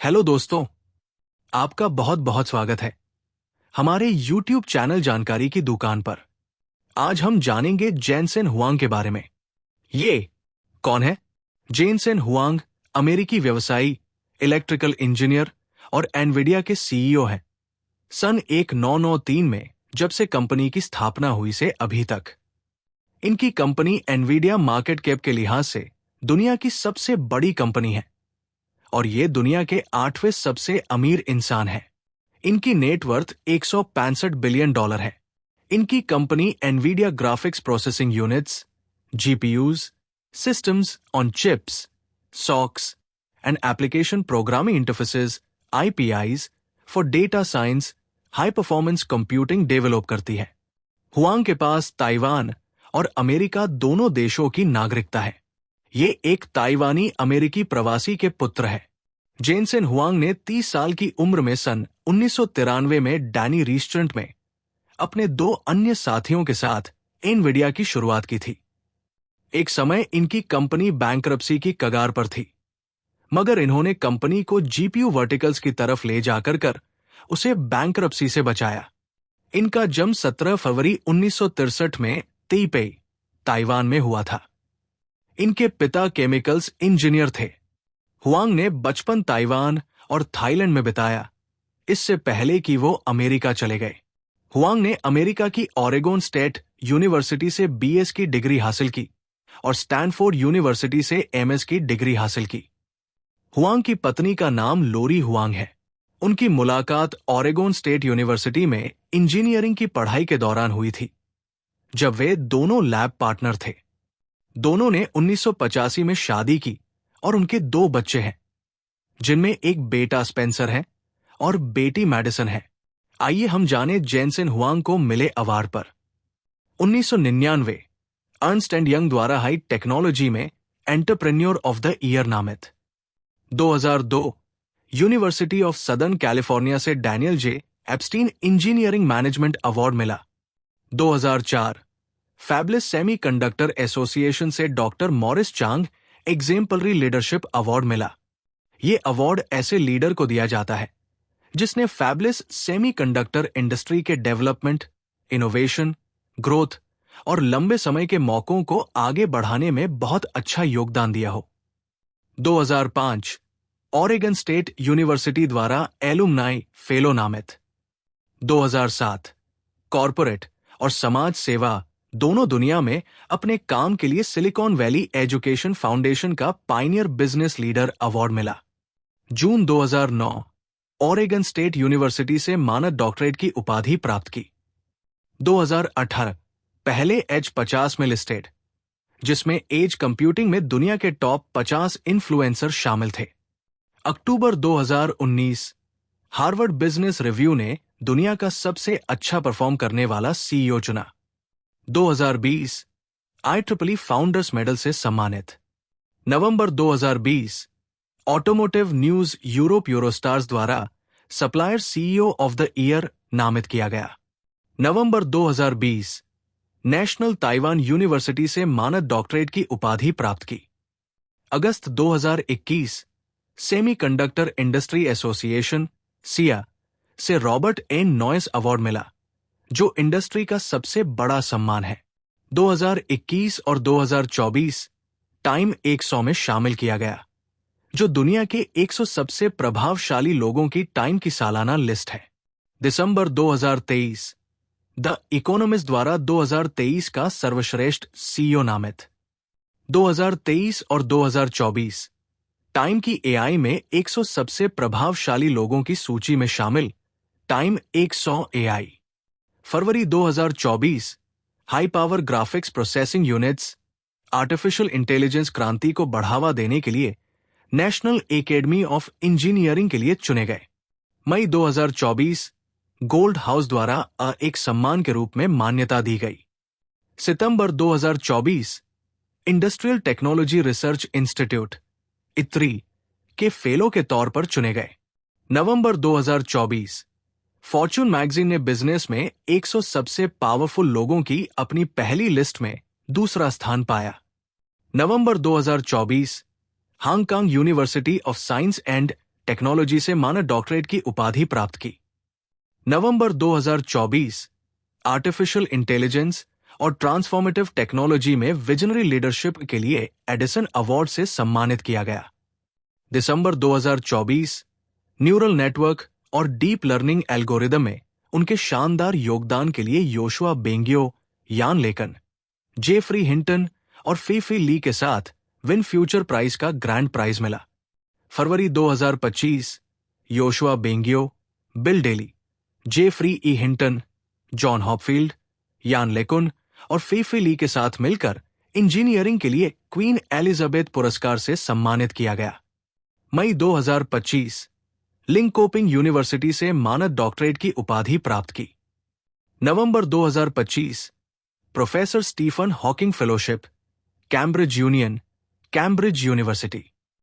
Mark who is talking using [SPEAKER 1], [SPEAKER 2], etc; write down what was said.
[SPEAKER 1] Hello दोस्तों, आपका बहुत बहुत स्वागत है हमारे YouTube चैनल जानकारी की दुकान पर। आज हम जानेंगे जेनसेन हुआंग के बारे में। ये कौन है? जेनसेन हुआंग अमेरिकी व्यवसायी, इलेक्ट्रिकल इंजीनियर और एनवीडिया के सीईओ हैं। सन 1993 में जब से कंपनी की स्थापना हुई से अभी तक इनकी कंपनी एनवीडिया मार्केट कैप के लिहाज से दुनिया की सबसे बड़ी कंपनी है और ये दुनिया के 8वें सबसे अमीर इंसान हैं। इनकी नेटवर्थ $165 बिलियन है। इनकी company Nvidia graphics processing units, GPUs, systems on chips, SoCs and application programming interfaces (APIs) for data science, high performance computing develop करती है। हुआंग के पास ताइवान और अमेरिका दोनों देशों की नागरिकता है। ये एक ताइवानी अमेरिकी प्रवासी के पुत्र है। जेनसेन हुआंग ने 30 साल की उम्र में सन 1993 में डैनी रेस्टोरेंट में अपने 2 अन्य साथियों के साथ एनवीडिया की शुरुआत की थी। एक समय इनकी कंपनी बैंकरप्सी की कगार पर थी, मगर इन्होंने कंपनी को जीपीयू वर्टिकल्स की तरफ ले जाकर उसे बैंकरप्सी से बचाया। इनका जन्म 17 फरवरी 1963 में तेइपेई, ताइवान में हुआ था। इनके पिता केमिकल्स इंजीनियर थे। हुआंग ने बचपन ताइवान और थाईलैंड में बिताया, इससे पहले कि वो अमेरिका चले गए। हुआंग ने अमेरिका की ओरेगोन स्टेट यूनिवर्सिटी से बीएस की डिग्री हासिल की और स्टैनफोर्ड यूनिवर्सिटी से एमएस की डिग्री हासिल की। हुआंग की पत्नी का नाम लोरी हुआंग है। उनकी मुलाकात ओरेगोन स्टेट यूनिवर्सिटी में इंजीनियरिंग की पढ़ाई के दौरान हुई थी, जब वे दोनों लैब पार्टनर थे। दोनों ने 1985 में शादी की और उनके 2 बच्चे हैं, जिनमें एक बेटा स्पेंसर है और बेटी मैडिसन है। आइए हम जाने जेनसेन हुआंग को मिले अवार्ड पर। 1999 अर्नस्ट एंड यंग द्वारा हाई टेक्नोलॉजी में एंटरप्रेन्योर ऑफ द ईयर नामित। 2002 यूनिवर्सिटी ऑफ सदर्न कैलिफोर्निया से डैनियल जे एप्स्टीन इंजीनियरिंग मैनेजमेंट अवार्ड मिला। 2004 फैबलेस सेमीकंडक्टर एसोसिएशन से डॉक्टर मॉरिस चांग एग्जेम्पलरी लीडरशिप अवार्ड मिला। ये अवार्ड ऐसे लीडर को दिया जाता है जिसने फैबलेस सेमीकंडक्टर इंडस्ट्री के डेवलपमेंट, इनोवेशन, ग्रोथ और लंबे समय के मौकों को आगे बढ़ाने में बहुत अच्छा योगदान दिया हो। 2005 ओरेगन स्टेट यूनिवर्सिटी द्वारा एलुमनाई फेलो नामित। 2007 कॉरपोरेट और समाज सेवा दोनों दुनिया में अपने काम के लिए सिलिकॉन वैली एजुकेशन फाउंडेशन का पायनियर बिजनेस लीडर अवार्ड मिला। जून 2009 ओरेगन स्टेट यूनिवर्सिटी से मानद डॉक्टरेट की उपाधि प्राप्त की। 2018 पहले एज 50 में लिस्टेड, जिसमें एज कंप्यूटिंग में दुनिया के टॉप 50 इन्फ्लुएंसर शामिल थे। अक्टूबर 2019 हार्वर्ड बिजनेस रिव्यू ने दुनिया का सबसे अच्छा परफॉर्म करने वाला सीईओ चुना। 2020 IEEE फाउंडर्स मेडल से सम्मानित। नवंबर 2020 ऑटोमोटिव न्यूज यूरोप यूरोस्टार्स द्वारा supplier CEO of the year नामित किया गया। नवंबर 2020 नेशनल ताइवान यूनिवर्सिटी से मानद डॉक्टरेट की उपाधि प्राप्त की। अगस्त 2021 सेमीकंडक्टर इंडस्ट्री एसोसिएशन सिया से रॉबर्ट एन नॉयस अवार्ड मिला, जो इंडस्ट्री का सबसे बड़ा सम्मान है। 2021 और 2024 टाइम 100 में शामिल किया गया, जो दुनिया के 100 सबसे प्रभावशाली लोगों की टाइम की सालाना लिस्ट है। दिसंबर 2023 द इकोनॉमिस्ट द्वारा 2023 का सर्वश्रेष्ठ सीईओ नामित। 2023 और 2024 टाइम की एआई में 100 सबसे प्रभावशाली लोगों की सूची में शामिल टाइम 100 एआई। फरवरी 2024 high power graphics processing units artificial intelligence क्रांति को बढ़ावा देने के लिए नेशनल एकेडमी ऑफ इंजीनियरिंग के लिए चुने गए। मई 2024 गोल्ड हाउस द्वारा एक सम्मान के रूप में मान्यता दी गई। सितंबर 2024 industrial technology research institute (ITRI) के फेलो के तौर पर चुने गए। नवंबर 2024 फॉर्च्यून मैगजीन ने बिजनेस में 100 सबसे पावरफुल लोगों की अपनी पहली लिस्ट में दूसरा स्थान पाया। नवंबर 2024 Hong Kong university of science and technology से मानद डॉक्टरेट की उपाधि प्राप्त की। नवंबर 2024 आर्टिफिशियल इंटेलिजेंस और ट्रांसफॉर्मेटिव टेक्नोलॉजी में विजनरी लीडरशिप के लिए एडिसन अवार्ड से सम्मानित किया गया। दिसंबर 2024 न्यूरल नेटवर्क और डीप लर्निंग एल्गोरिदम में उनके शानदार योगदान के लिए Yoshua Bengio, Yann LeCun, Geoffrey Hinton और फीफी ली के साथ विन फ्यूचर प्राइज का ग्रैंड प्राइज मिला। फरवरी 2025 Yoshua Bengio, Bill Dally, Geoffrey E Hinton, John Hopfield, Yann LeCun और फीफी ली के साथ मिलकर इंजीनियरिंग के लिए क्वीन एलिजाबेथ पुरस्कार से सम्मानित किया गया। मई 2025 लिंकोपिंग यूनिवर्सिटी से मानद डॉक्टरेट की उपाधि प्राप्त की। नवंबर 2025 professor Stephen Hawking fellowship, Cambridge Union, Cambridge university.